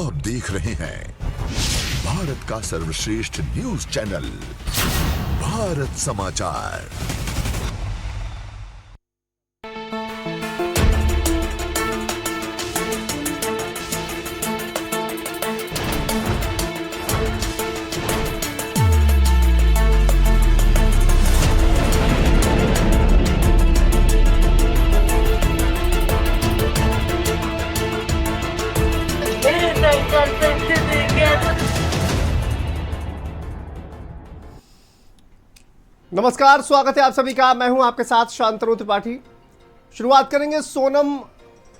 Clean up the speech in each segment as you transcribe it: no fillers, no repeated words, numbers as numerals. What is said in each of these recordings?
आप देख रहे हैं भारत का सर्वश्रेष्ठ न्यूज चैनल भारत समाचार। नमस्कार, स्वागत है आप सभी का। मैं हूं आपके साथ शांतनु त्रिपाठी। शुरुआत करेंगे सोनम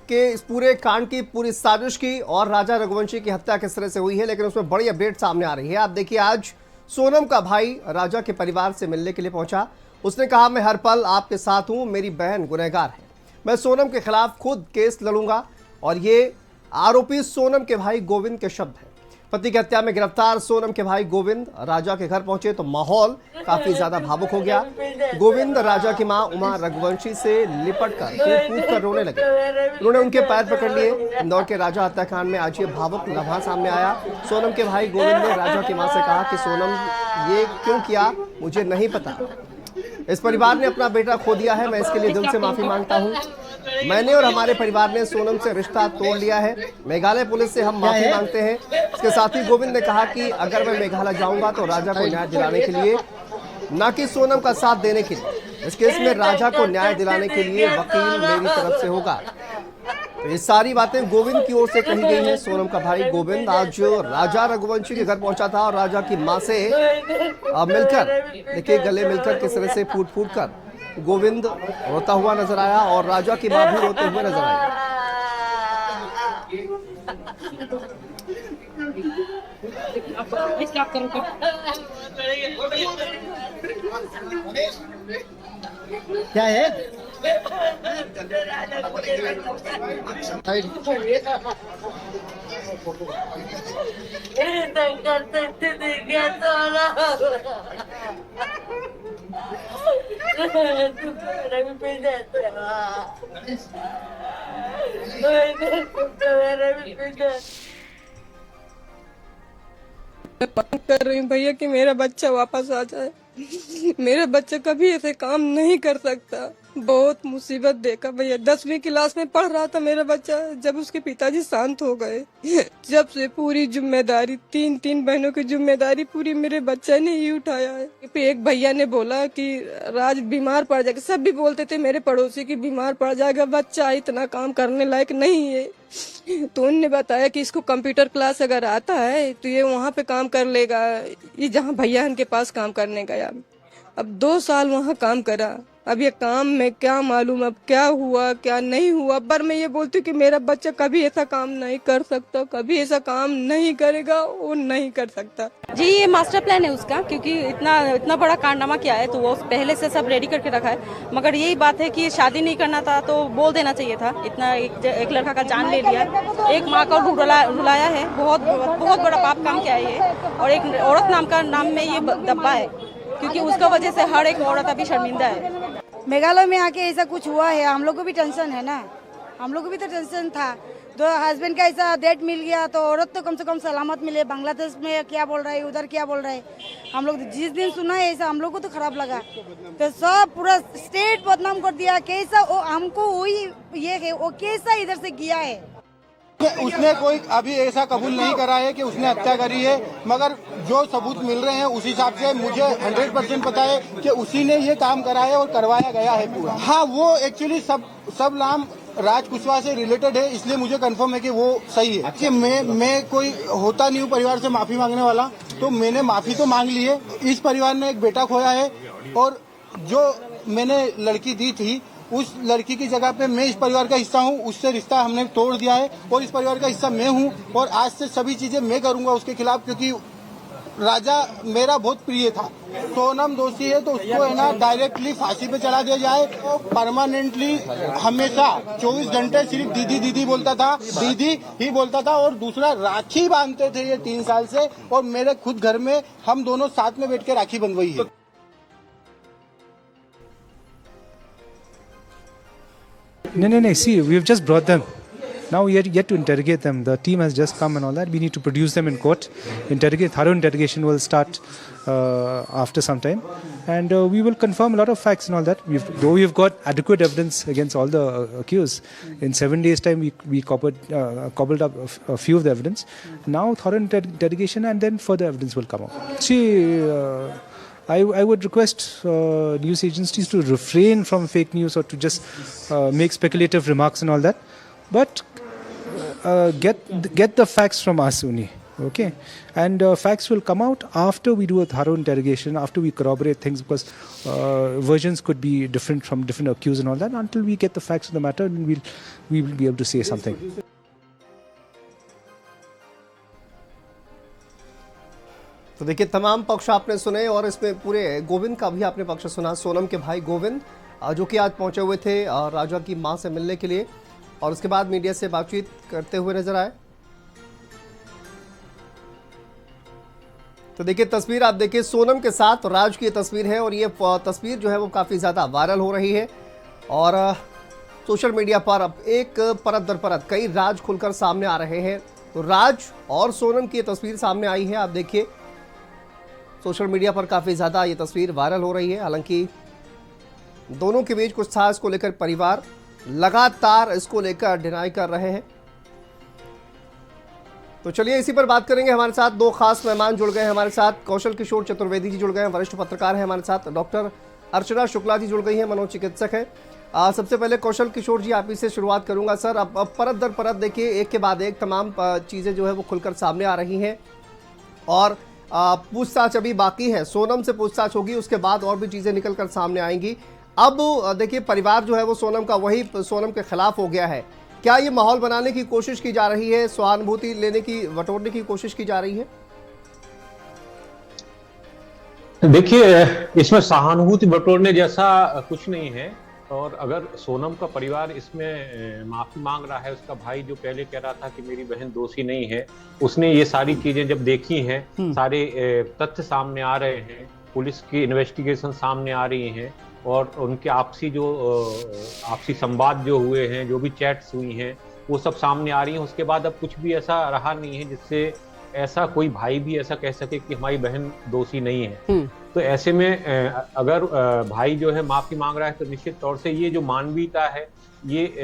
के इस पूरे कांड की, पूरी साजिश की और राजा रघुवंशी की हत्या किस तरह से हुई है, लेकिन उसमें बड़ी अपडेट सामने आ रही है। आप देखिए, आज सोनम का भाई राजा के परिवार से मिलने के लिए पहुंचा। उसने कहा, मैं हर पल आपके साथ हूं, मेरी बहन गुनहगार है, मैं सोनम के खिलाफ खुद केस लड़ूंगा। और ये आरोपी सोनम के भाई गोविंद के शब्द हैं। पति की हत्या में गिरफ्तार सोनम के भाई गोविंद राजा के घर पहुंचे तो माहौल काफी ज्यादा भावुक हो गया। गोविंद राजा की मां उमा रघुवंशी से लिपटकर कूद कर रोने लगे। उन्होंने उनके पैर पकड़ लिए। इंदौर के राजा हत्याकांड में आज ये भावुक लम्हा सामने आया। सोनम के भाई गोविंद ने राजा की मां से कहा कि सोनम ये क्यों किया मुझे नहीं पता। इस परिवार ने अपना बेटा खो दिया है, मैं इसके लिए दिल से माफी मांगता हूं। मैंने और हमारे परिवार ने सोनम से रिश्ता तोड़ लिया है। मेघालय पुलिस से हम माफी मांगते हैं। इसके साथ ही गोविंद ने कहा कि अगर मैं मेघालय जाऊंगा तो राजा को न्याय दिलाने के लिए, न कि सोनम का साथ देने के लिए। इस केस में राजा को न्याय दिलाने के लिए वकील मेरी तरफ से होगा। तो ये सारी बातें गोविंद की ओर से कही गई हैं। सोनम का भाई गोविंद आज राजा रघुवंशी के घर पहुंचा था और राजा की मां से मिलकर, देखिए गले मिलकर किस तरह से फूट फूट कर गोविंद रोता हुआ नजर आया और राजा की मां भी रोते हुए नजर आई। क्या है? मांग कर रही हूँ भैया कि मेरा बच्चा वापस आ जाए। मेरा बच्चा कभी ऐसे काम नहीं कर सकता। बहुत मुसीबत देखा भैया। 10वीं क्लास में पढ़ रहा था मेरा बच्चा, जब उसके पिताजी शांत हो गए, जब से पूरी जिम्मेदारी, तीन बहनों की जिम्मेदारी पूरी मेरे बच्चे ने ही उठाया है। फिर एक भैया ने बोला कि राज बीमार पड़ जाएगा। सब भी बोलते थे मेरे पड़ोसी की बीमार पड़ जाएगा, बच्चा इतना काम करने लायक नहीं है। तो उनने बताया कि इसको कंप्यूटर क्लास अगर आता है तो ये वहाँ पे काम कर लेगा। ये जहाँ भैया इनके पास काम करने गया, अब 2 साल वहाँ काम करा। अब ये काम में क्या मालूम अब क्या हुआ क्या नहीं हुआ, पर मैं ये बोलती हूँ कि मेरा बच्चा कभी ऐसा काम नहीं कर सकता, कभी ऐसा काम नहीं करेगा, वो नहीं कर सकता। जी, ये मास्टर प्लान है उसका, क्योंकि इतना बड़ा कारनामा किया है तो वो पहले से सब रेडी करके रखा है। मगर यही बात है कि शादी नहीं करना था तो बोल देना चाहिए था। इतना एक लड़का का जान ले लिया, एक माँ को रुलाया है। बहुत बड़ा पाप काम किया है ये। और एक औरत नाम में ये दब्बा है, क्योंकि उसका वजह से हर एक औरत अभी शर्मिंदा है। मेघालय में आके ऐसा कुछ हुआ है, हम लोग को भी टेंशन है ना। हम लोग को भी तो टेंशन था। तो हस्बैंड का ऐसा डेट मिल गया तो औरत तो कम से कम सलामत मिले। बांग्लादेश में क्या बोल रहा है, उधर क्या बोल रहा है, हम लोग जिस दिन सुना है ऐसा हम लोग को तो खराब लगा। तो सब पूरा स्टेट बदनाम कर दिया। कैसा वो हमको वही ये है, वो कैसा इधर से किया है। उसने कोई अभी ऐसा कबूल नहीं करा है कि उसने हत्या करी है, मगर जो सबूत मिल रहे हैं उस हिसाब से मुझे 100% पता है कि उसी ने ये काम करा है और करवाया गया है पूरा। हाँ, वो एक्चुअली सब नाम राज कुशवाहा से रिलेटेड है, इसलिए मुझे कंफर्म है कि वो सही है। कि मैं कोई होता नहीं हूँ परिवार से माफी मांगने वाला, तो मैंने माफी तो मांग ली है। इस परिवार ने एक बेटा खोया है और जो मैंने लड़की दी थी उस लड़की की जगह पे मैं इस परिवार का हिस्सा हूँ, उससे रिश्ता हमने तोड़ दिया है और इस परिवार का हिस्सा मैं हूँ। और आज से सभी चीजें मैं करूंगा उसके खिलाफ, क्योंकि राजा मेरा बहुत प्रिय था। सोनम दोषी है तो उसको है ना डायरेक्टली फांसी पे चढ़ा दिया जाए, परमानेंटली। हमेशा 24 घंटे सिर्फ दीदी दीदी बोलता था, दीदी ही बोलता था। और दूसरा, राखी बांधते थे ये 3 साल से, और मेरे खुद घर में हम दोनों साथ में बैठ के राखी बंधवाई है। नहीं, see, we've just brought them. Now we are yet to interrogate them. The team has just come and all that. We need to produce them in court. Thorough interrogation will start after some time, and we will confirm a lot of facts and all that. Though we've got adequate evidence against all the accused, in 7 days' time we cobbled up a few of the evidence. Now thorough interrogation, and then further evidence will come up. I would request news agencies to refrain from fake news or to just make speculative remarks and all that, but get the facts from us only. Okay, and facts will come out after we do a thorough interrogation, after we corroborate things, because versions could be different from different accused and all that. Until we get the facts of the matter, we will be able to say something. तो देखिए, तमाम पक्ष आपने सुने और इसमें पूरे गोविंद का भी आपने पक्ष सुना। सोनम के भाई गोविंद जो कि आज पहुंचे हुए थे राजा की मां से मिलने के लिए, और उसके बाद मीडिया से बातचीत करते हुए नजर आए। तो देखिए, तस्वीर आप देखिए, सोनम के साथ राज की तस्वीर है, और ये तस्वीर जो है वो काफ़ी ज़्यादा वायरल हो रही है, और सोशल मीडिया पर अब एक परत दर परत कई राज खुलकर सामने आ रहे हैं। तो राज और सोनम की तस्वीर सामने आई है। आप देखिए, सोशल मीडिया पर काफ़ी ज़्यादा ये तस्वीर वायरल हो रही है। हालांकि दोनों के बीच कुछ था, इसको लेकर परिवार लगातार इसको लेकर डिनाई कर रहे हैं। तो चलिए इसी पर बात करेंगे। हमारे साथ दो खास मेहमान जुड़ गए हैं। हमारे साथ कौशल किशोर चतुर्वेदी जी जुड़ गए हैं, वरिष्ठ पत्रकार हैं। हमारे साथ डॉक्टर अर्चना शुक्ला जी जुड़ गई हैं, मनोचिकित्सक हैं। सबसे पहले कौशल किशोर जी, आप ही से शुरुआत करूंगा। सर, अब परत दर परत देखिए, एक के बाद एक तमाम चीज़ें जो है वो खुलकर सामने आ रही हैं, और पूछताछ अभी बाकी है। सोनम से पूछताछ होगी, उसके बाद और भी चीज़ें निकल कर सामने आएंगी। अब देखिए, परिवार जो है वो सोनम का वही सोनम के खिलाफ हो गया है। क्या ये माहौल बनाने की कोशिश की जा रही है, सहानुभूति लेने की, बटोरने की कोशिश की जा रही है? देखिए, इसमें सहानुभूति बटोरने जैसा कुछ नहीं है, और अगर सोनम का परिवार इसमें माफी मांग रहा है, उसका भाई जो पहले कह रहा था कि मेरी बहन दोषी नहीं है, उसने ये सारी चीजें जब देखी हैं, सारे तथ्य सामने आ रहे हैं, पुलिस की इन्वेस्टिगेशन सामने आ रही हैं, और उनके आपसी संवाद जो हुए हैं, जो भी चैट्स हुई हैं, वो सब सामने आ रही हैं। उसके बाद अब कुछ भी ऐसा रहा नहीं है जिससे ऐसा कोई भाई भी ऐसा कह सके कि हमारी बहन दोषी नहीं है। तो ऐसे में अगर भाई जो है माफी मांग रहा है, तो निश्चित तौर से ये जो मानवीयता है, ये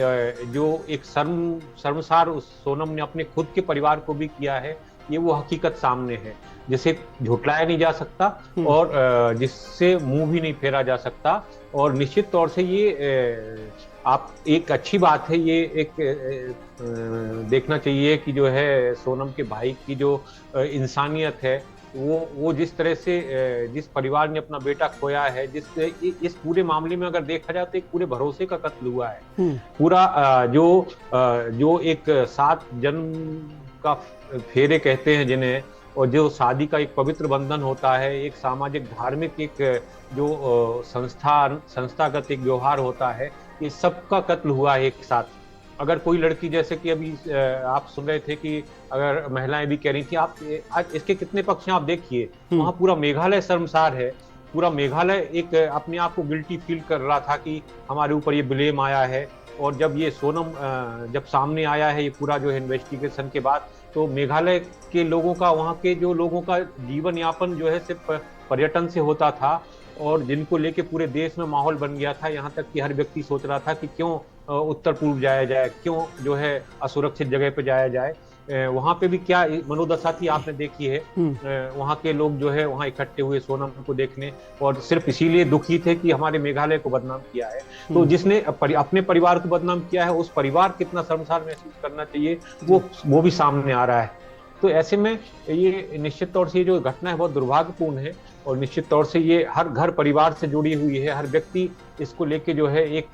जो एक शर्मसार उस सोनम ने अपने खुद के परिवार को भी किया है, ये वो हकीकत सामने है जिसे झुटलाया नहीं जा सकता और जिससे मुंह भी नहीं फेरा जा सकता। और निश्चित तौर से ये आप एक अच्छी बात है, ये एक देखना चाहिए कि जो है सोनम के भाई की जो इंसानियत है, वो जिस तरह से जिस परिवार ने अपना बेटा खोया है, इस पूरे मामले में अगर देखा जाए तो एक पूरे भरोसे का कत्ल हुआ है। पूरा जो एक 7 जन्म का फेरे कहते हैं जिन्हें, और जो शादी का एक पवित्र बंधन होता है, एक सामाजिक धार्मिक एक जो संस्थागत एक व्यवहार होता है, ये सबका कत्ल हुआ है एक साथ। अगर कोई लड़की, जैसे कि अभी आप सुन रहे थे कि अगर महिलाएं भी कह रही थी, आप आज इसके कितने पक्ष हैं आप देखिए, वहाँ पूरा मेघालय शर्मसार है। पूरा मेघालय एक अपने आप को गिल्टी फील कर रहा था कि हमारे ऊपर ये ब्लेम आया है। और जब ये सोनम जब सामने आया है, ये पूरा जो है इन्वेस्टिगेशन के बाद, तो मेघालय के लोगों का, वहाँ के जो लोगों का जीवन यापन जो है सिर्फ पर्यटन से होता था, और जिनको लेके पूरे देश में माहौल बन गया था। यहाँ तक कि हर व्यक्ति सोच रहा था कि क्यों उत्तर पूर्व जाया जाए, क्यों जो है असुरक्षित जगह पे जाया जाए। वहाँ पे भी क्या मनोदशा थी आपने देखी है। वहाँ के लोग जो है वहाँ इकट्ठे हुए सोनम को देखने, और सिर्फ इसीलिए दुखी थे कि हमारे मेघालय को बदनाम किया है। तो जिसने अपने परिवार को बदनाम किया है, उस परिवार कितना शर्मसार महसूस करना चाहिए, वो भी सामने आ रहा है। तो ऐसे में ये निश्चित तौर से जो घटना है बहुत दुर्भाग्यपूर्ण है, और निश्चित तौर से ये हर घर परिवार से जुड़ी हुई है। हर व्यक्ति इसको लेके जो है एक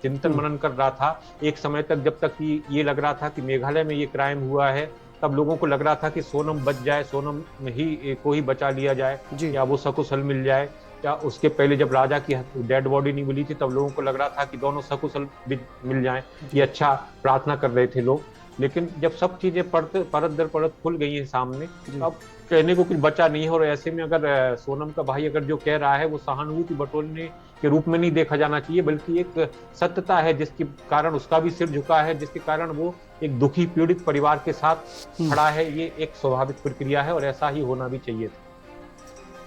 चिंतन मनन कर रहा था। एक समय तक, जब तक ये लग रहा था कि मेघालय में ये क्राइम हुआ है, तब लोगों को लग रहा था कि सोनम बच जाए, सोनम ही को ही बचा लिया जाए, या वो सकुशल मिल जाए। या उसके पहले जब राजा की डेड बॉडी नहीं मिली थी, तब लोगों को लग रहा था कि दोनों सकुशल मिल जाएं। ये अच्छा प्रार्थना कर रहे थे लोग। लेकिन जब सब चीजें परत दर परत खुल गई हैं सामने, अब कहने को कुछ बचा नहीं है। और ऐसे में अगर सोनम का भाई अगर जो कह रहा है वो सहानुभूति बटोरने के रूप में नहीं देखा जाना चाहिए, बल्कि एक सत्यता है जिसके कारण उसका भी सिर झुका है, जिसके कारण वो एक दुखी पीड़ित परिवार के साथ खड़ा है। ये एक स्वाभाविक प्रक्रिया है और ऐसा ही होना भी चाहिए था।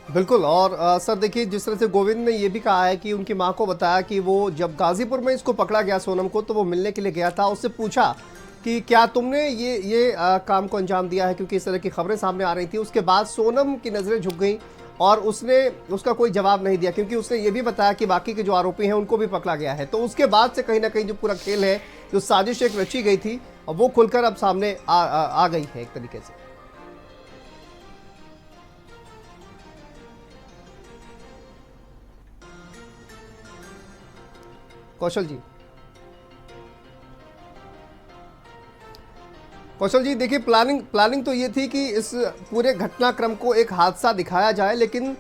बिल्कुल। और सर देखिए, जिस तरह से गोविंद ने ये भी कहा है कि उनकी मां को बताया कि वो जब गाजीपुर में इसको पकड़ा गया सोनम को, तो वो मिलने के लिए गया था, उससे पूछा कि क्या तुमने ये काम को अंजाम दिया है, क्योंकि इस तरह की खबरें सामने आ रही थी। उसके बाद सोनम की नज़रें झुक गई और उसने उसका कोई जवाब नहीं दिया, क्योंकि उसने ये भी बताया कि बाकी के जो आरोपी हैं उनको भी पकड़ा गया है। तो उसके बाद से कहीं ना कहीं जो पूरा खेल है, जो साजिश एक रची गई थी, वो खुलकर अब सामने आ गई है एक तरीके से। कौशल जी देखिए, प्लानिंग तो ये थी कि इस पूरे घटनाक्रम को एक हादसा दिखाया जाए, लेकिन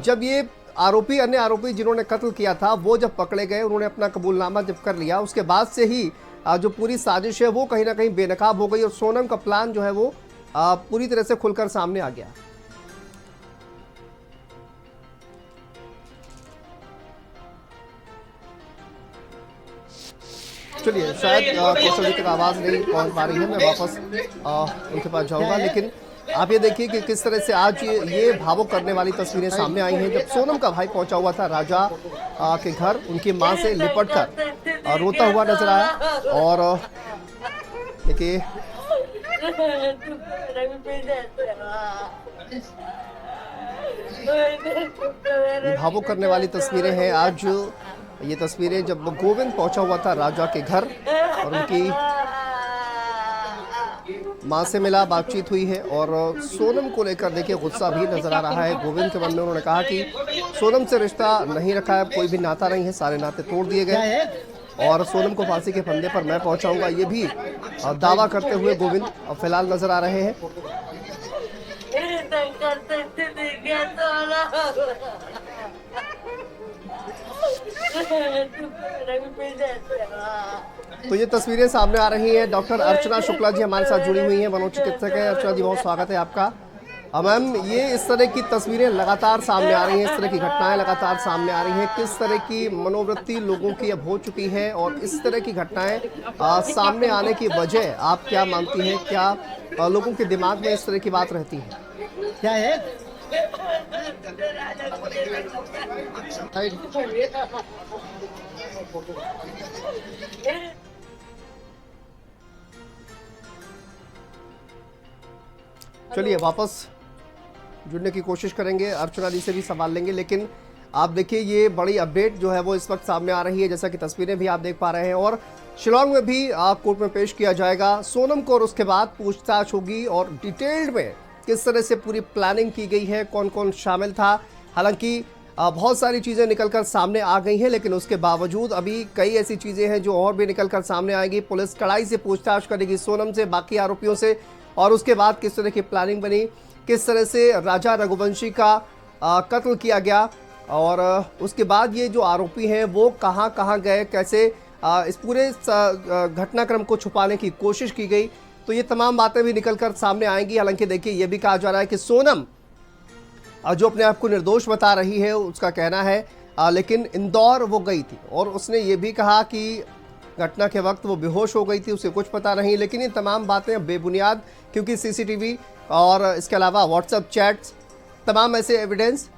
जब ये अन्य आरोपी जिन्होंने कत्ल किया था वो जब पकड़े गए, उन्होंने अपना कबूलनामा जब कर लिया, उसके बाद से ही जो पूरी साजिश है वो कहीं ना कहीं बेनकाब हो गई और सोनम का प्लान जो है वो पूरी तरह से खुलकर सामने आ गया। चलिए, शायद कौशल जी तक आवाज़ नहीं पहुंच पा रही है, मैं वापस उनके पास जाऊंगा। लेकिन आप ये देखिए कि किस तरह से आज ये भावुक करने वाली तस्वीरें सामने आई हैं, जब सोनम का भाई पहुंचा हुआ था राजा के घर, उनकी मां से लिपट कर रोता हुआ नजर आया। और देखिए, भावुक करने वाली तस्वीरें हैं आज ये तस्वीरें, जब गोविंद पहुंचा हुआ था राजा के घर और उनकी मां से मिला, बातचीत हुई है। और सोनम को लेकर देखिए गुस्सा भी नजर आ रहा है गोविंद के मन में। उन्होंने कहा कि सोनम से रिश्ता नहीं रखा है, कोई भी नाता नहीं है, सारे नाते तोड़ दिए गए और सोनम को फांसी के फंदे पर मैं पहुंचाऊंगा, ये भी दावा करते हुए गोविंद फिलहाल नजर आ रहे हैं। तो ये तस्वीरें सामने आ रही हैं। डॉक्टर अर्चना शुक्ला जी हमारे साथ जुड़ी हुई हैं, मनोचिकित्सक हैं। अर्चना जी, बहुत स्वागत है आपका। मैम, ये इस तरह की तस्वीरें लगातार सामने आ रही हैं, इस तरह की घटनाएं लगातार सामने आ रही हैं, किस तरह की मनोवृत्ति लोगों की अब हो चुकी है और इस तरह की घटनाएं सामने आने की वजह आप क्या मानती हैं? क्या लोगों के दिमाग में इस तरह की बात रहती है? क्या है? चलिए, वापस जुड़ने की कोशिश करेंगे, अर्चना जी से भी सवाल लेंगे। लेकिन आप देखिए, ये बड़ी अपडेट जो है वो इस वक्त सामने आ रही है, जैसा कि तस्वीरें भी आप देख पा रहे हैं। और शिलांग में भी कोर्ट में पेश किया जाएगा सोनम को और उसके बाद पूछताछ होगी और डिटेल्ड में किस तरह से पूरी प्लानिंग की गई है, कौन कौन शामिल था। हालांकि बहुत सारी चीज़ें निकलकर सामने आ गई हैं, लेकिन उसके बावजूद अभी कई ऐसी चीज़ें हैं जो और भी निकलकर सामने आएंगी। पुलिस कड़ाई से पूछताछ करेगी सोनम से, बाकी आरोपियों से, और उसके बाद किस तरह की प्लानिंग बनी, किस तरह से राजा रघुवंशी का कत्ल किया गया और उसके बाद ये जो आरोपी हैं वो कहाँ कहाँ गए, कैसे इस पूरे घटनाक्रम को छुपाने की कोशिश की गई। तो ये तमाम बातें भी निकलकर सामने आएंगी। हालांकि देखिए, ये भी कहा जा रहा है कि सोनम जो अपने आप को निर्दोष बता रही है, उसका कहना है, लेकिन इंदौर वो गई थी और उसने ये भी कहा कि घटना के वक्त वो बेहोश हो गई थी, उसे कुछ पता नहीं। लेकिन ये तमाम बातें बेबुनियाद, क्योंकि सीसीटीवी और इसके अलावा व्हाट्सएप चैट्स, तमाम ऐसे एविडेंस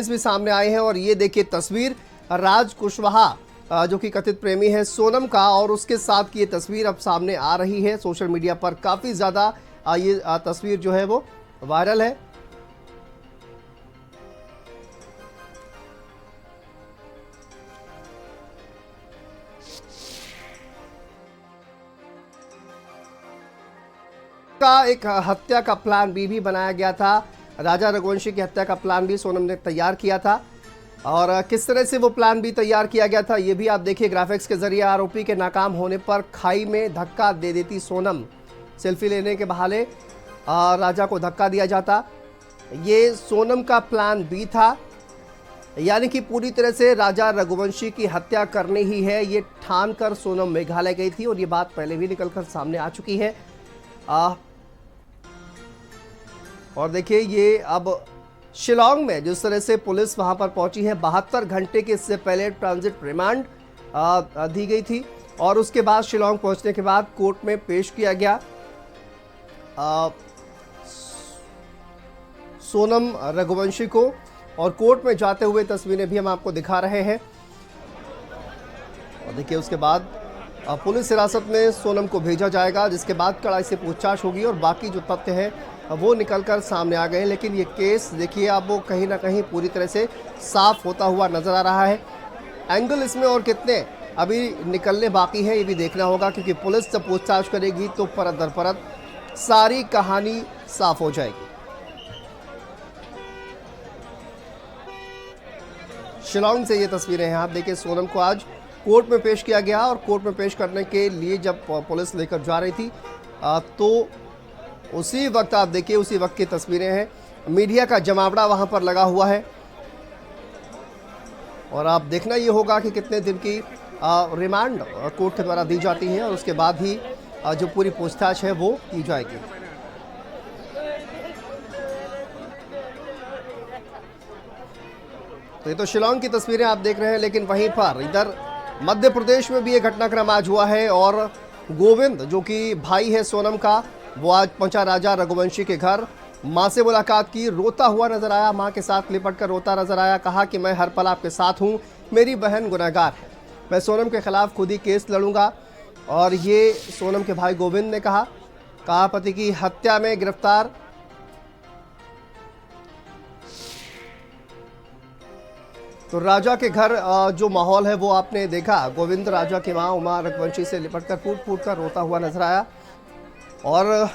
भी सामने आए हैं। और ये देखिए तस्वीर, राज कुशवाहा जो कि कथित प्रेमी है सोनम का, और उसके साथ की ये तस्वीर अब सामने आ रही है सोशल मीडिया पर। काफ़ी ज़्यादा ये तस्वीर जो है वो वायरल है। का एक हत्या का प्लान भी बनाया गया था। राजा रघुवंशी की हत्या का प्लान भी सोनम ने तैयार किया था और किस तरह से वो प्लान भी तैयार किया गया था ये भी आप देखिए ग्राफिक्स के जरिए। आरोपी के नाकाम होने पर खाई में धक्का दे देती सोनम, सेल्फी लेने के बहाने राजा को धक्का दिया जाता। ये सोनम का प्लान बी था यानी कि पूरी तरह से राजा रघुवंशी की हत्या करनी ही है, ये ठान कर सोनम मेघालय गई थी और ये बात पहले भी निकलकर सामने आ चुकी है। और देखिए ये अब शिलांग में जिस तरह से पुलिस वहां पर पहुंची है, 72 घंटे के इससे पहले ट्रांजिट रिमांड दी गई थी और उसके बाद शिलांग पहुंचने के बाद कोर्ट में पेश किया गया। सोनम रघुवंशी को और कोर्ट में जाते हुए तस्वीरें भी हम आपको दिखा रहे हैं। और देखिए उसके बाद पुलिस हिरासत में सोनम को भेजा जाएगा, जिसके बाद कड़ाई से पूछताछ होगी और बाकी जो तथ्य हैं वो निकलकर सामने आ गए हैं। लेकिन ये केस देखिए अब वो कहीं ना कहीं पूरी तरह से साफ होता हुआ नजर आ रहा है। एंगल इसमें और कितने अभी निकलने बाकी है ये भी देखना होगा, क्योंकि पुलिस जब पूछताछ करेगी तो परत दर परत सारी कहानी साफ हो जाएगी। शिलांग से ये तस्वीरें हैं, आप देखिए सोनम को आज कोर्ट में पेश किया गया और कोर्ट में पेश करने के लिए जब पुलिस लेकर जा रही थी तो उसी वक्त आप देखिए उसी वक्त की तस्वीरें हैं। मीडिया का जमावड़ा वहां पर लगा हुआ है और आप देखना ये होगा कि कितने दिन की रिमांड कोर्ट के द्वारा दी जाती है और उसके बाद ही जो पूरी पूछताछ है वो की जाएगी। तो ये तो शिलांग की तस्वीरें आप देख रहे हैं, लेकिन वहीं पर इधर मध्य प्रदेश में भी ये घटनाक्रम आज हुआ है और गोविंद जो कि भाई है सोनम का, वो आज पहुंचा राजा रघुवंशी के घर, मां से मुलाकात की, रोता हुआ नजर आया, मां के साथ लिपट कर रोता नजर आया। कहा कि मैं हर पल आपके साथ हूं, मेरी बहन गुनहगार है, मैं सोनम के खिलाफ खुद ही केस लड़ूंगा। और ये सोनम के भाई गोविंद ने कहा पति की हत्या में गिरफ्तार तो राजा के घर जो माहौल है वो आपने देखा। गोविंद राजा की मां उमा रघुवंशी से लिपटकर फूट कर रोता हुआ नजर आया। और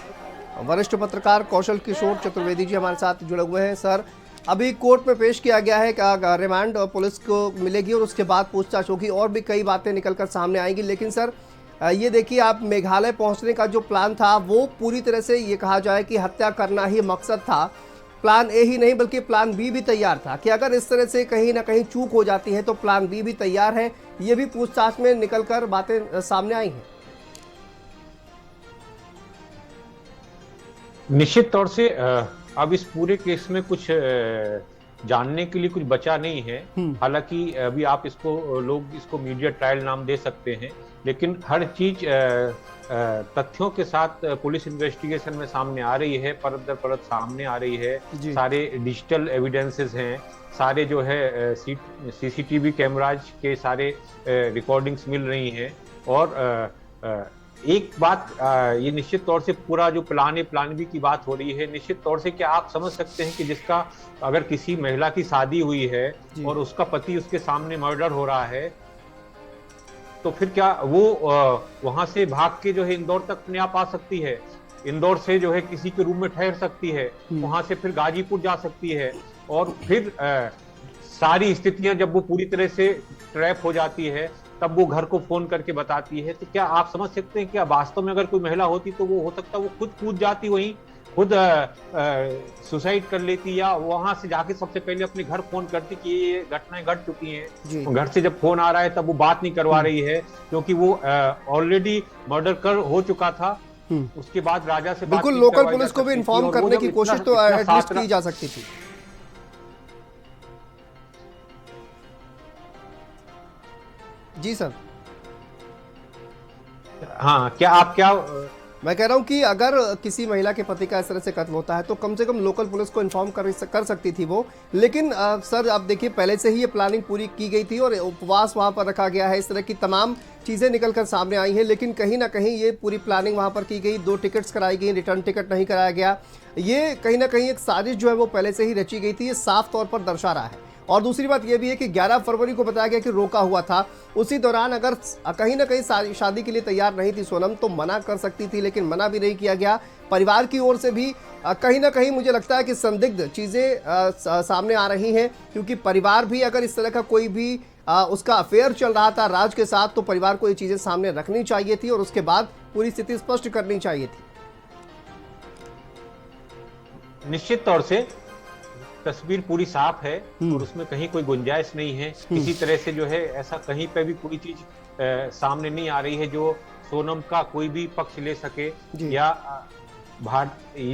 वरिष्ठ पत्रकार कौशल किशोर चतुर्वेदी जी हमारे साथ जुड़े हुए हैं। सर, अभी कोर्ट में पेश किया गया है, रिमांड पुलिस को मिलेगी और उसके बाद पूछताछ होगी और भी कई बातें निकलकर सामने आएंगी। लेकिन सर ये देखिए, आप मेघालय पहुंचने का जो प्लान था वो पूरी तरह से ये कहा जाए कि हत्या करना ही मकसद था, प्लान ए ही नहीं बल्कि प्लान बी भी तैयार था कि अगर इस तरह से कहीं ना कहीं चूक हो जाती है तो प्लान बी भी तैयार है। ये भी पूछताछ में निकलकर बातें सामने आई हैं। निश्चित तौर से अब इस पूरे केस में कुछ जानने के लिए कुछ बचा नहीं है। हालांकि अभी आप लोग इसको मीडिया ट्रायल नाम दे सकते हैं, लेकिन हर चीज तथ्यों के साथ पुलिस इन्वेस्टिगेशन में सामने आ रही है, परत दर परत सामने आ रही है। सारे डिजिटल एविडेंसेस हैं, सारे जो है सीसीटीवी कैमराज के सारे रिकॉर्डिंग्स मिल रही हैं। और एक बात ये निश्चित तौर से पूरा जो प्लान बी की बात हो रही है, निश्चित तौर से क्या आप समझ सकते हैं कि जिसका अगर किसी महिला की शादी हुई है और उसका पति उसके सामने मर्डर हो रहा है, तो फिर क्या वो वहां से भाग के जो है इंदौर तक अपने आप आ सकती है, इंदौर से जो है किसी के रूम में ठहर सकती है, वहां से फिर गाजीपुर जा सकती है और फिर सारी स्थितियां जब वो पूरी तरह से ट्रैप हो जाती है तब वो घर को फोन करके बताती है। तो क्या आप समझ सकते हैं कि वास्तव में अगर कोई महिला होती तो वो हो सकता वो खुद कूद जाती, वहीं खुद सुसाइड कर लेती या वहां से जाके सबसे पहले अपने घर फोन करती कि ये घटनाएं घट चुकी हैं। घर से जब फोन आ रहा है तब वो बात नहीं करवा रही है क्योंकि वो ऑलरेडी मर्डर कर हो चुका था। उसके बाद राजा से बिल्कुल लोकल पुलिस को भी इन्फॉर्म करने की कोशिश तो एटलीस्ट की जा सकती थी। जी सर। हाँ, क्या मैं कह रहा हूं कि अगर किसी महिला के पति का इस तरह से कत्ल होता है तो कम से कम लोकल पुलिस को इन्फॉर्म कर सकती थी वो। लेकिन सर आप देखिए, पहले से ही ये प्लानिंग पूरी की गई थी और उपवास वहां पर रखा गया है, इस तरह की तमाम चीजें निकलकर सामने आई हैं। लेकिन कहीं ना कहीं ये पूरी प्लानिंग वहां पर की गई, 2 टिकट्स कराई गई, रिटर्न टिकट नहीं कराया गया। ये कहीं ना कहीं एक साजिश जो है वो पहले से ही रची गई थी, ये साफ तौर पर दर्शा रहा है। और दूसरी बात यह भी है कि 11 फरवरी को बताया गया कि रोका हुआ था, उसी दौरान अगर कहीं ना कहीं शादी के लिए तैयार नहीं थी सोनम तो मना कर सकती थी, लेकिन मना भी नहीं किया गया। परिवार की ओर से भी कहीं ना कहीं मुझे लगता है कि संदिग्ध चीज़ें सामने आ रही हैं, क्योंकि परिवार भी अगर इस तरह का कोई भी उसका अफेयर चल रहा था राज के साथ तो परिवार को ये चीज़ें सामने रखनी चाहिए थी और उसके बाद पूरी स्थिति स्पष्ट करनी चाहिए थी। निश्चित तौर से तस्वीर पूरी साफ है और उसमें कहीं कोई गुंजाइश नहीं है किसी तरह से जो है ऐसा कहीं पे भी कोई चीज सामने नहीं आ रही है जो सोनम का कोई भी पक्ष ले सके या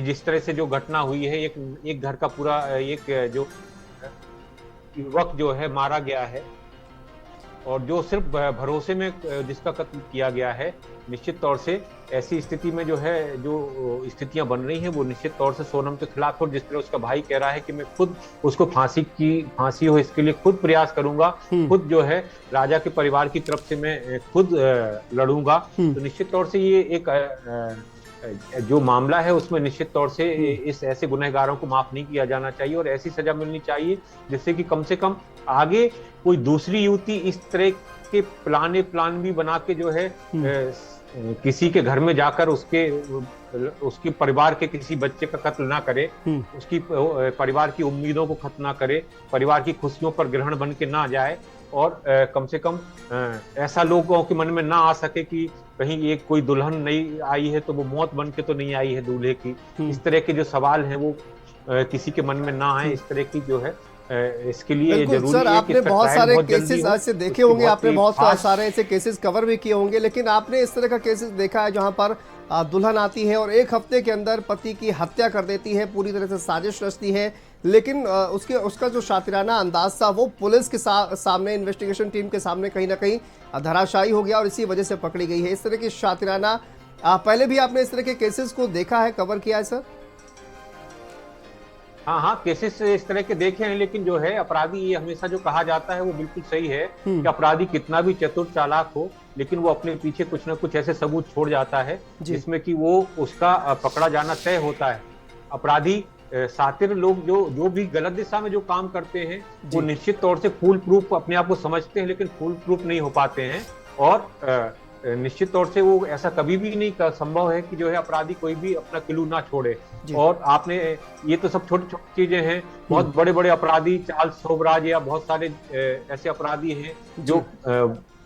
जिस तरह से जो घटना हुई है एक घर का पूरा एक जो युवक जो है मारा गया है और जो सिर्फ भरोसे में जिसका कत्ल किया गया है, निश्चित तौर से ऐसी स्थिति में जो है जो स्थितियां बन रही हैं वो निश्चित तौर से सोनम के खिलाफ। और जिस तरह उसका भाई कह रहा है कि मैं खुद उसको फांसी हो इसके लिए खुद प्रयास करूंगा, खुद जो है राजा के परिवार की तरफ से मैं खुद लड़ूंगा, तो निश्चित तौर से ये एक जो मामला है उसमें निश्चित तौर से इस ऐसे गुनहगारों को माफ नहीं किया जाना चाहिए और ऐसी सजा मिलनी चाहिए जिससे कि कम से कम आगे कोई दूसरी युवती इस तरह के प्लान भी बना के जो है किसी के घर में जाकर उसके परिवार के किसी बच्चे का कत्ल ना करे, उसकी परिवार की उम्मीदों को खत्म ना करे, परिवार की खुशियों पर ग्रहण बन के ना जाए और कम से कम ऐसा लोगों के मन में ना आ सके कि कहीं एक कोई दुल्हन नहीं आई है तो वो मौत बन के तो नहीं आई है दूल्हे की। इस तरह के जो सवाल हैं वो किसी के मन में ना आए, इस तरह की जो है इसके लिए जरूरी सर, है आपने बहुत सारे केसेस आज से देखे होंगे, आपने बहुत सारे ऐसे केसेस कवर भी किए होंगे, लेकिन आपने इस तरह का केसेस देखा है जहां पर दुल्हन आती है और एक हफ्ते के अंदर पति की हत्या कर देती है, पूरी तरह से साजिश रचती है, लेकिन उसका जो शातिराना अंदाज था वो पुलिस के सामने, इन्वेस्टिगेशन टीम के सामने कहीं ना कहीं धराशायी हो गया और इसी वजह से पकड़ी गई है। इस तरह की शातिराना पहले भी आपने इस तरह के केसेस को देखा है, कवर किया है सर? हाँ, केसेस इस तरह के देखे हैं, लेकिन जो है अपराधी, ये हमेशा जो कहा जाता है वो बिल्कुल सही है कि अपराधी कितना भी चतुर चालाक हो लेकिन वो अपने पीछे कुछ ना कुछ ऐसे सबूत छोड़ जाता है जिसमें कि वो उसका पकड़ा जाना तय होता है। अपराधी शातिर लोग जो भी गलत दिशा में जो काम करते हैं वो निश्चित तौर से फुल प्रूफ अपने आप को समझते हैं लेकिन फुल प्रूफ नहीं हो पाते हैं और निश्चित तौर से वो ऐसा कभी भी नहीं संभव है कि जो है अपराधी कोई भी अपना क्लू ना छोड़े। और आपने ये तो सब छोटी छोटी चीजें हैं, बहुत बड़े बड़े अपराधी, चार्ल्स शोभराज या बहुत सारे ऐसे अपराधी हैं जो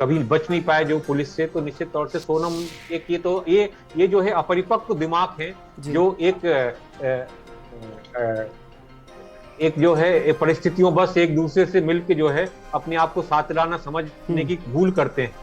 कभी बच नहीं पाए जो पुलिस से। तो निश्चित तौर से सोनम ये जो है अपरिपक्व दिमाग है जो एक जो है परिस्थितियों बस एक दूसरे से मिलकर जो है अपने आप को सातिराना समझने की भूल करते हैं,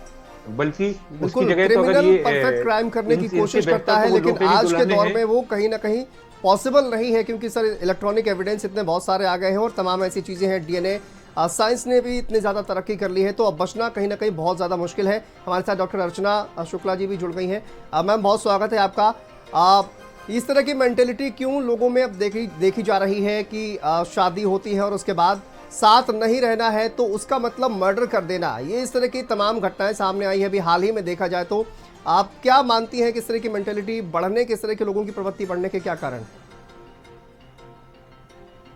बल्कि उसकी जगह तो अगर ये परफेक्ट क्राइम करने की कोशिश करता है, लेकिन आज के दौर में वो कहीं ना कहीं पॉसिबल नहीं है क्योंकि सर इलेक्ट्रॉनिक एविडेंस इतने बहुत सारे आ गए हैं और तमाम ऐसी चीजें हैं, डीएनए साइंस ने भी इतनी ज़्यादा तरक्की कर ली है, तो अब बचना कहीं ना कहीं बहुत ज़्यादा मुश्किल है। हमारे साथ डॉक्टर अर्चना शुक्ला जी भी जुड़ गई हैं। मैम, बहुत स्वागत है आपका। इस तरह की मेंटेलिटी क्यों लोगों में अब देखी जा रही है कि शादी होती है और उसके बाद साथ नहीं रहना है तो उसका मतलब मर्डर कर देना, ये इस तरह की तमाम घटनाएं सामने आई है अभी हाल ही में देखा जाए तो आप क्या मानती हैं किस तरह की मेंटेलिटी बढ़ने, किस तरह के लोगों की प्रवृत्ति बढ़ने के क्या कारण?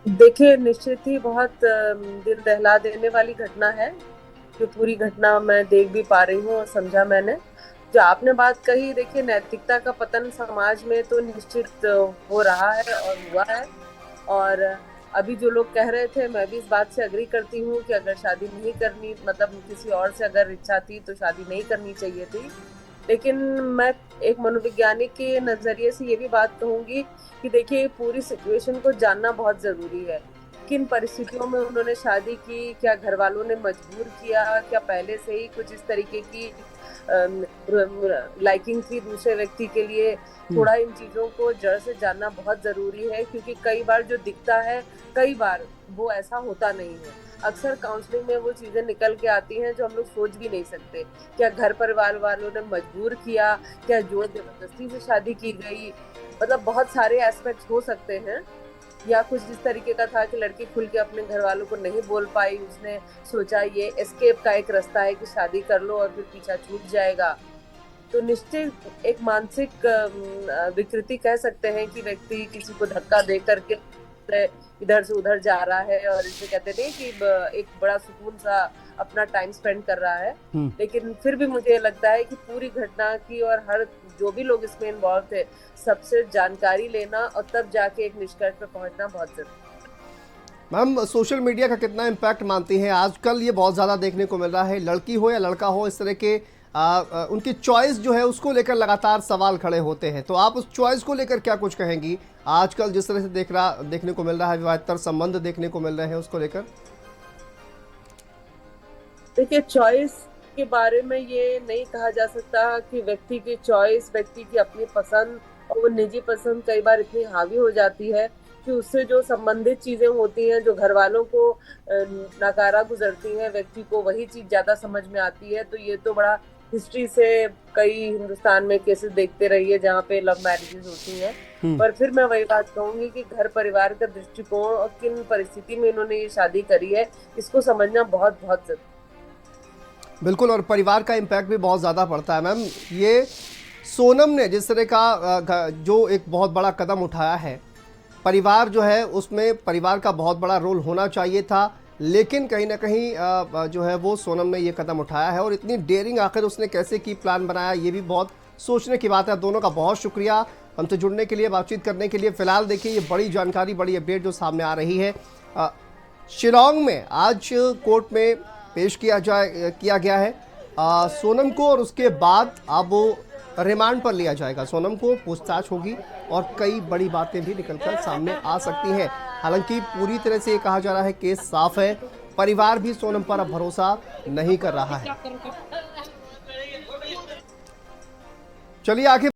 देखिए, निश्चित ही बहुत दिल दहला देने वाली घटना है, जो पूरी घटना मैं देख भी पा रही हूँ और समझा मैंने। जो आपने बात कही, देखिए नैतिकता का पतन समाज में तो निश्चित हो रहा है और हुआ है। और अभी जो लोग कह रहे थे, मैं भी इस बात से अग्री करती हूँ कि अगर शादी नहीं करनी, मतलब किसी और से अगर इच्छा थी तो शादी नहीं करनी चाहिए थी। लेकिन मैं एक मनोवैज्ञानिक के नजरिए से ये भी बात कहूंगी कि देखिए पूरी सिचुएशन को जानना बहुत जरूरी है। किन परिस्थितियों में उन्होंने शादी की, क्या घर वालों ने मजबूर किया, क्या पहले से ही कुछ इस तरीके की लाइकिंग थी दूसरे व्यक्ति के लिए, थोड़ा इन चीजों को जड़ से जानना बहुत जरूरी है। क्योंकि कई बार जो दिखता है, कई बार वो ऐसा होता नहीं है। अक्सर काउंसलिंग में वो चीजें निकल के आती हैं जो हम लोग सोच भी नहीं सकते। क्या घर परिवार वालों ने मजबूर किया, क्या जोर जबरदस्ती से शादी की गई, मतलब बहुत सारे एस्पेक्ट्स हो सकते हैं। या कुछ जिस तरीके का था कि लड़की खुल के अपने घर वालों को नहीं बोल पाई, उसने सोचा ये एस्केप का एक रास्ता है कि शादी कर लो और फिर पीछा छूट जाएगा। तो निश्चित एक मानसिक विकृति कह सकते हैं कि व्यक्ति किसी को धक्का दे करके इधर से उधर जा रहा है और इसे कहते नहीं कि एक बड़ा सुकून सा अपना टाइम स्पेंड कर रहा है। लेकिन फिर भी मुझे लगता है कि पूरी घटना की और हर जो भी लोग इसमें इन्वॉल्व थे, सबसे जानकारी लेना और तब जाके एक निष्कर्ष पर पहुंचना बहुत जरूरी है। मैम, सोशल मीडिया का कितना इम्पैक्ट मानती हैं? आजकल ये बहुत ज़्यादा देखने को मिल रहा है, लड़की हो या लड़का हो, इस तरह के उनकी चॉइस जो है उसको लेकर लगातार सवाल खड़े होते हैं। तो आप उस चॉइस को लेकर क्या कुछ कहेंगी? आजकल जिस तरह से देखने को मिल रहा है, विवाहेतर संबंध देखने को मिल रहे हैं, उसको लेकर। देखिए, चॉइस के बारे में ये नहीं कहा जा सकता कि व्यक्ति की चॉइस, व्यक्ति की अपनी पसंद और वो निजी पसंद कई बार इतनी हावी हो जाती है कि उससे जो संबंधित चीजें होती हैं, जो घर वालों को नकारा गुजरती हैं, व्यक्ति को वही चीज ज्यादा समझ में आती है। तो ये तो बड़ा हिस्ट्री से कई हिंदुस्तान में केसेस देखते रहिए जहाँ पे लव मैरिजेस होती हैं। पर फिर मैं वही बात कहूंगी कि घर परिवार का दृष्टिकोण और किन परिस्थिति में इन्होंने ये शादी करी है, इसको समझना बहुत बहुत जरूरी। बिल्कुल, और परिवार का इम्पैक्ट भी बहुत ज़्यादा पड़ता है। मैम, ये सोनम ने जिस तरह का जो एक बहुत बड़ा कदम उठाया है, परिवार जो है उसमें परिवार का बहुत बड़ा रोल होना चाहिए था, लेकिन कहीं ना कहीं जो है वो सोनम ने ये कदम उठाया है। और इतनी डेयरिंग आखिर उसने कैसे की, प्लान बनाया, ये भी बहुत सोचने की बात है। दोनों का बहुत शुक्रिया हमसे जुड़ने के लिए, बातचीत करने के लिए। फिलहाल देखिए, ये बड़ी जानकारी, बड़ी अपडेट जो सामने आ रही है। शिलांग में आज कोर्ट में पेश किया गया है सोनम को, और उसके बाद अब रिमांड पर लिया जाएगा। सोनम को पूछताछ होगी और कई बड़ी बातें भी निकलकर सामने आ सकती हैं। हालांकि पूरी तरह से ये कहा जा रहा है केस साफ है, परिवार भी सोनम पर अब भरोसा नहीं कर रहा है। चलिए आगे